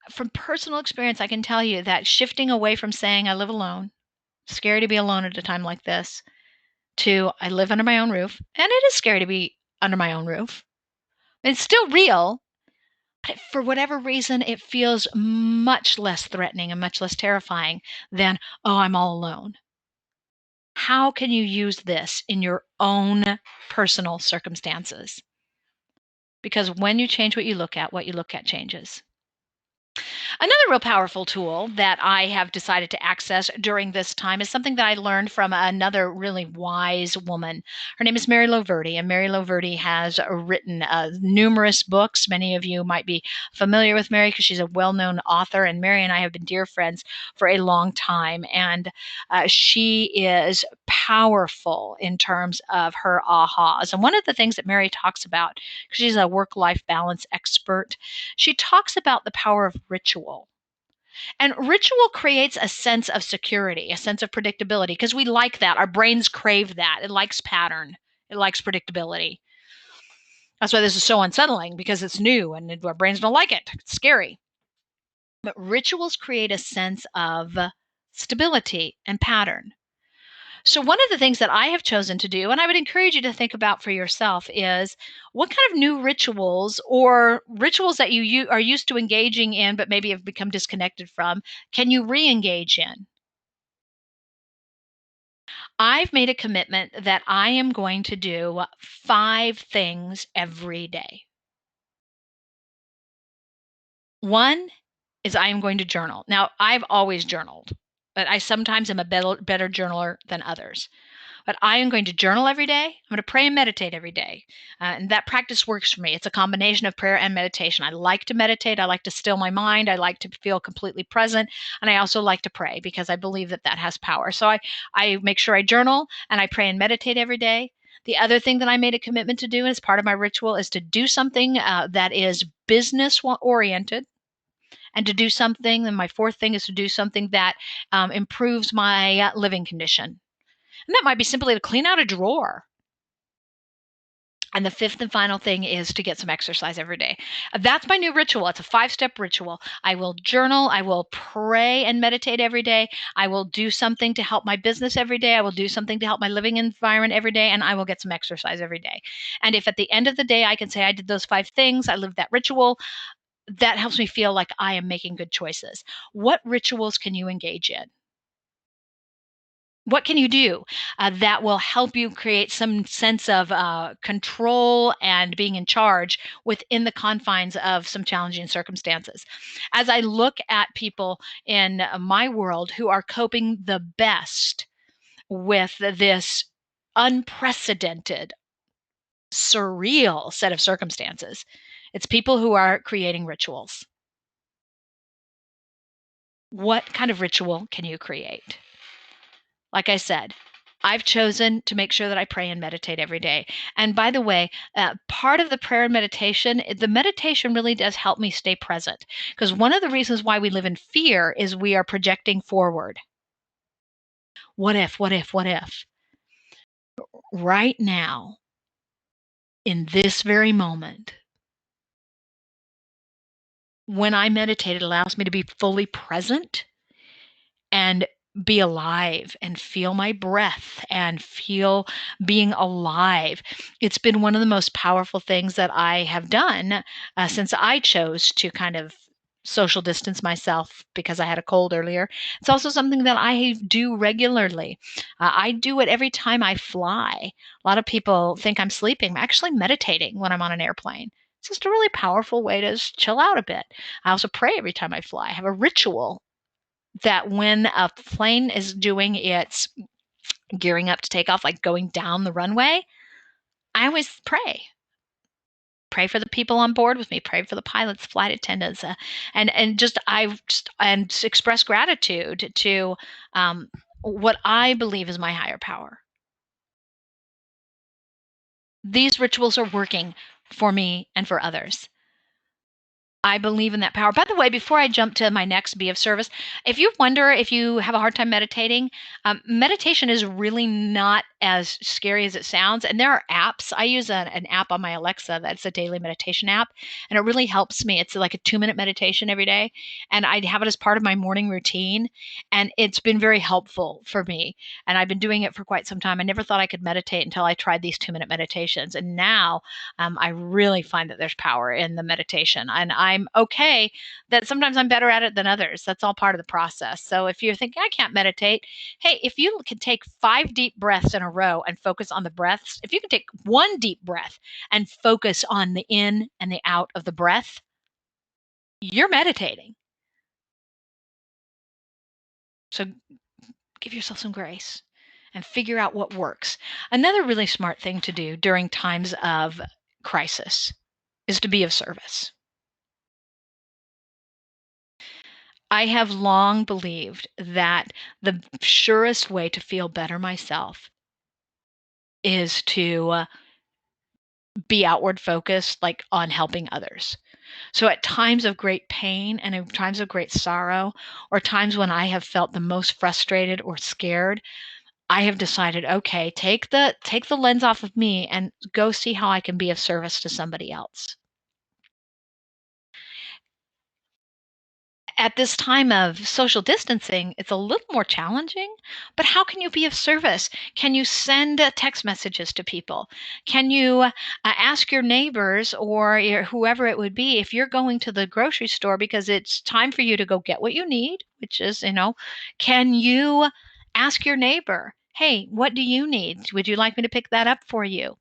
from personal experience, I can tell you that shifting away from saying I live alone, scary to be alone at a time like this, to I live under my own roof, and it is scary to be under my own roof. It's still real, but for whatever reason, it feels much less threatening and much less terrifying than, oh, I'm all alone. How can you use this in your own personal circumstances? Because when you change what you look at changes. Another real powerful tool that I have decided to access during this time is something that I learned from another really wise woman. Her name is Mary Loverty, and Mary Loverty has written numerous books. Many of you might be familiar with Mary because she's a well known author, and Mary and I have been dear friends for a long time. And she is powerful in terms of her ahas. And one of the things that Mary talks about, because she's a work life balance expert, she talks about the power of ritual. And ritual creates a sense of security, a sense of predictability, because we like that. Our brains crave that. It likes pattern, it likes predictability. That's why this is so unsettling because it's new and our brains don't like it. It's scary. But rituals create a sense of stability and pattern. So, one of the things that I have chosen to do, and I would encourage you to think about for yourself, is what kind of new rituals or rituals that you are used to engaging in, but maybe have become disconnected from, can you re engage in? I've made a commitment that I am going to do 5 things every day. One is I am going to journal. Now, I've always journaled, but I sometimes am a better journaler than others. But I am going to journal every day. I'm going to pray and meditate every day. And that practice works for me. It's a combination of prayer and meditation. I like to meditate. I like to still my mind. I like to feel completely present. And I also like to pray because I believe that that has power. So I make sure I journal and I pray and meditate every day. The other thing that I made a commitment to do as part of my ritual is to do something that is business oriented and to do something. And my fourth thing is to do something that improves my living condition. And that might be simply to clean out a drawer. And the fifth and final thing is to get some exercise every day. That's my new ritual. It's a 5 step ritual. I will journal. I will pray and meditate every day. I will do something to help my business every day. I will do something to help my living environment every day. And I will get some exercise every day. And if at the end of the day I can say I did those 5 things, I lived that ritual, that helps me feel like I am making good choices. What rituals can you engage in? What can you do that will help you create some sense of control and being in charge within the confines of some challenging circumstances? As I look at people in my world who are coping the best with this unprecedented, surreal set of circumstances, it's people who are creating rituals. What kind of ritual can you create? Like I said, I've chosen to make sure that I pray and meditate every day. And by the way, part of the prayer and meditation, the meditation really does help me stay present. Because one of the reasons why we live in fear is we are projecting forward. What if, what if, what if? Right now, in this very moment, when I meditate, it allows me to be fully present and be alive and feel my breath and feel being alive. It's been one of the most powerful things that I have done since I chose to kind of social distance myself because I had a cold earlier. It's also something that I do regularly. I do it every time I fly. A lot of people think I'm sleeping. I'm actually meditating when I'm on an airplane. It's just a really powerful way to just chill out a bit. I also pray every time I fly. I have a ritual that when a plane is doing its gearing up to take off, like going down the runway, I always pray. Pray for the people on board with me. Pray for the pilots, flight attendants, and just I just and express gratitude to what I believe is my higher power. These rituals are working for me and for others. I believe in that power. By the way, before I jump to my next be of service, if you wonder if you have a hard time meditating, meditation is really not as scary as it sounds. And there are apps. I use an app on my Alexa that's a daily meditation app, and it really helps me. It's like a 2 minute meditation every day, and I have it as part of my morning routine. And it's been very helpful for me. And I've been doing it for quite some time. I never thought I could meditate until I tried these 2 minute meditations. And now I really find that there's power in the meditation. And I'm okay that sometimes I'm better at it than others. That's all part of the process. So if you're thinking, I can't meditate, hey, if you can take 5 deep breaths in a row and focus on the breaths, if you can take one deep breath and focus on the in and the out of the breath, you're meditating. So give yourself some grace and figure out what works. Another really smart thing to do during times of crisis is to be of service. I have long believed that the surest way to feel better myself is to be outward focused, like on helping others. So at times of great pain and in times of great sorrow, or times when I have felt the most frustrated or scared, I have decided, okay, take the lens off of me and go see how I can be of service to somebody else. At this time of social distancing, it's a little more challenging, but how can you be of service? Can you send text messages to people? Can you ask your neighbors or whoever it would be if you're going to the grocery store because it's time for you to go get what you need, which is, can you ask your neighbor, hey, what do you need? Would you like me to pick that up for you?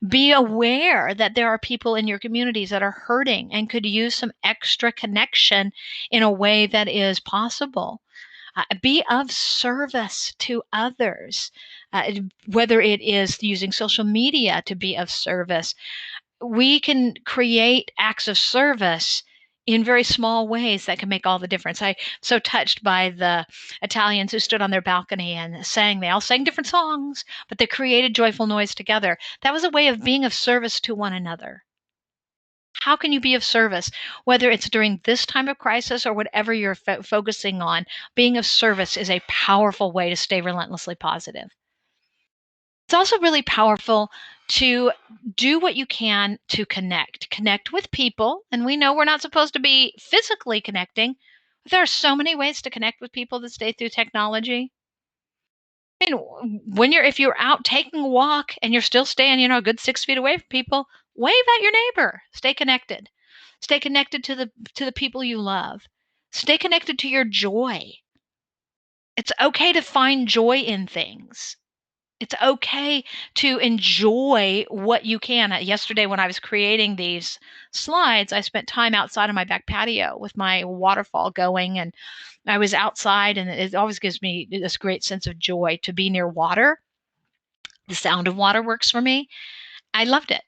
Be aware that there are people in your communities that are hurting and could use some extra connection in a way that is possible. Be of service to others, whether it is using social media to be of service. We can create acts of service in very small ways that can make all the difference. I so touched by the Italians who stood on their balcony and sang. They all sang different songs, but they created joyful noise together. That was a way of being of service to one another. How can you be of service, whether it's during this time of crisis or whatever you're focusing on? Being of service is a powerful way to stay relentlessly positive. It's also really powerful to do what you can to connect with people. And we know we're not supposed to be physically connecting, but there are so many ways to connect with people that stay through technology. I mean, if you're out taking a walk and you're still staying, a good 6 feet away from people, wave at your neighbor. Stay connected. Stay connected to the people you love. Stay connected to your joy. It's okay to find joy in things. It's okay to enjoy what you can. Yesterday, when I was creating these slides, I spent time outside on my back patio with my waterfall going, and I was outside, and it always gives me this great sense of joy to be near water. The sound of water works for me. I loved it.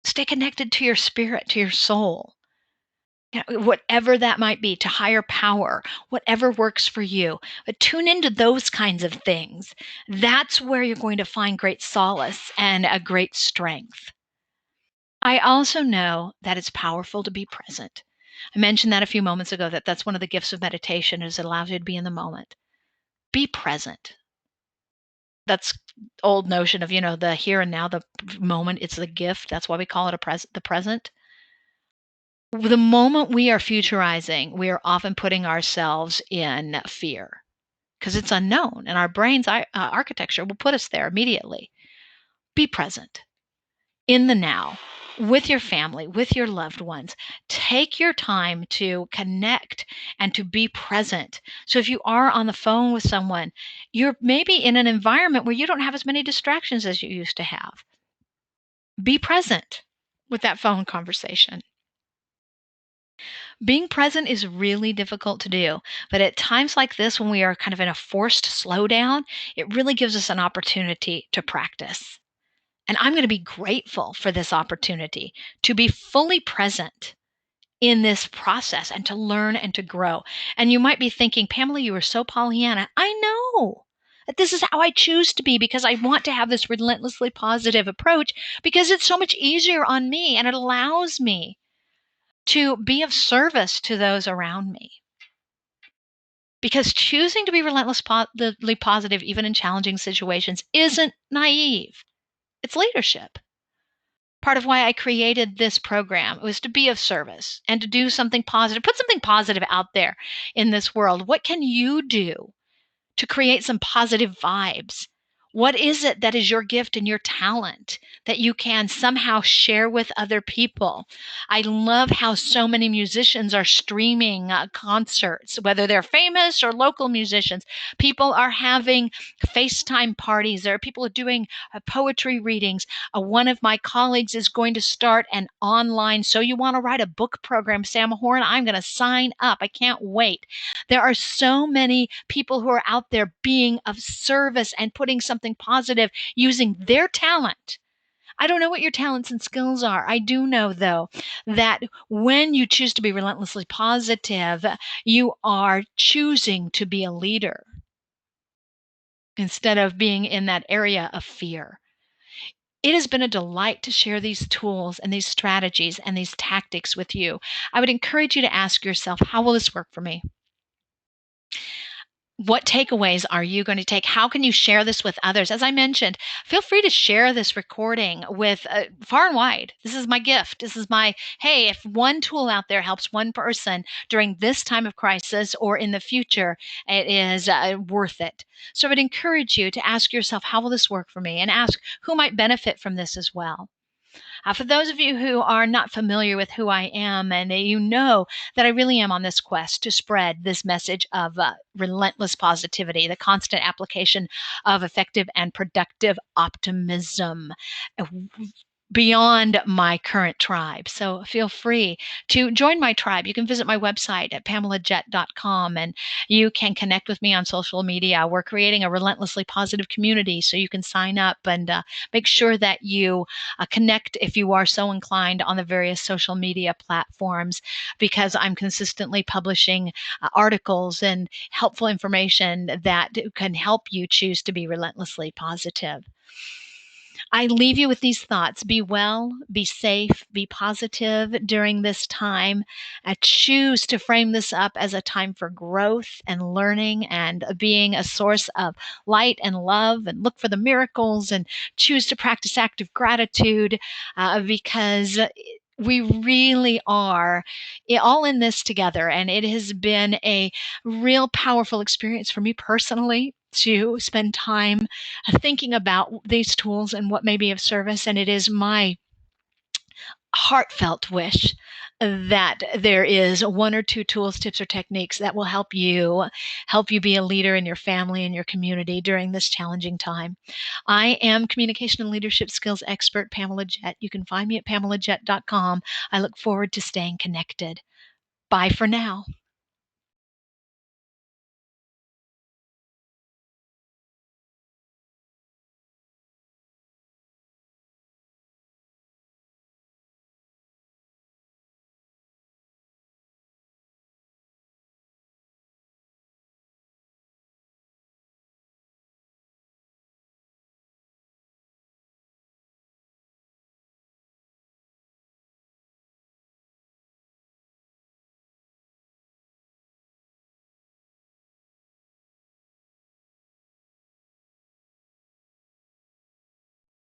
Stay connected to your spirit, to your soul. Whatever that might be, to higher power, whatever works for you. But tune into those kinds of things. That's where you're going to find great solace and a great strength. I also know that it's powerful to be present. I mentioned that a few moments ago, that that's one of the gifts of meditation, is it allows you to be in the moment. Be present. That's old notion of, the here and now, the moment, it's the gift. That's why we call it the present. The moment we are futurizing, we are often putting ourselves in fear because it's unknown, and our brain's architecture will put us there immediately. Be present in the now with your family, with your loved ones. Take your time to connect and to be present. So if you are on the phone with someone, you're maybe in an environment where you don't have as many distractions as you used to have. Be present with that phone conversation. Being present is really difficult to do, but at times like this, when we are kind of in a forced slowdown, it really gives us an opportunity to practice. And I'm going to be grateful for this opportunity to be fully present in this process and to learn and to grow. And you might be thinking, Pamela, you are so Pollyanna. I know that this is how I choose to be, because I want to have this relentlessly positive approach, because it's so much easier on me and it allows me to be of service to those around me. Because choosing to be relentlessly positive, even in challenging situations, isn't naive. It's leadership. Part of why I created this program was to be of service and to do something positive, put something positive out there in this world. What can you do to create some positive vibes? What is it that is your gift and your talent that you can somehow share with other people? I love how so many musicians are streaming concerts, whether they're famous or local musicians. People are having FaceTime parties. There are people doing poetry readings. One of my colleagues is going to start an online, so you want to write a book program, Sam Horn? I'm going to sign up. I can't wait. There are so many people who are out there being of service and putting something positive using their talent. I don't know what your talents and skills are. I do know, though, that when you choose to be relentlessly positive, you are choosing to be a leader instead of being in that area of fear. It has been a delight to share these tools and these strategies and these tactics with you. I would encourage you to ask yourself, how will this work for me? What takeaways are you going to take? How can you share this with others? As I mentioned, feel free to share this recording with far and wide. This is my gift. This is my, hey, if one tool out there helps one person during this time of crisis or in the future, it is worth it. So I would encourage you to ask yourself, how will this work for me? And ask who might benefit from this as well. For those of you who are not familiar with who I am, and you know that I really am on this quest to spread this message of relentless positivity, the constant application of effective and productive optimism beyond my current tribe. So feel free to join my tribe. You can visit my website at pamelajett.com and you can connect with me on social media. We're creating a relentlessly positive community, so you can sign up and make sure that you connect if you are so inclined on the various social media platforms, because I'm consistently publishing articles and helpful information that can help you choose to be relentlessly positive. I leave you with these thoughts. Be well, be safe, be positive during this time. Choose to frame this up as a time for growth and learning and being a source of light and love, and look for the miracles and choose to practice active gratitude because we really are all in this together. And it has been a real powerful experience for me personally to spend time thinking about these tools and what may be of service. And it is my heartfelt wish that there is one or two tools, tips, or techniques that will help you be a leader in your family and your community during this challenging time. I am communication and leadership skills expert Pamela Jett. You can find me at pamelajett.com. I look forward to staying connected. Bye for now.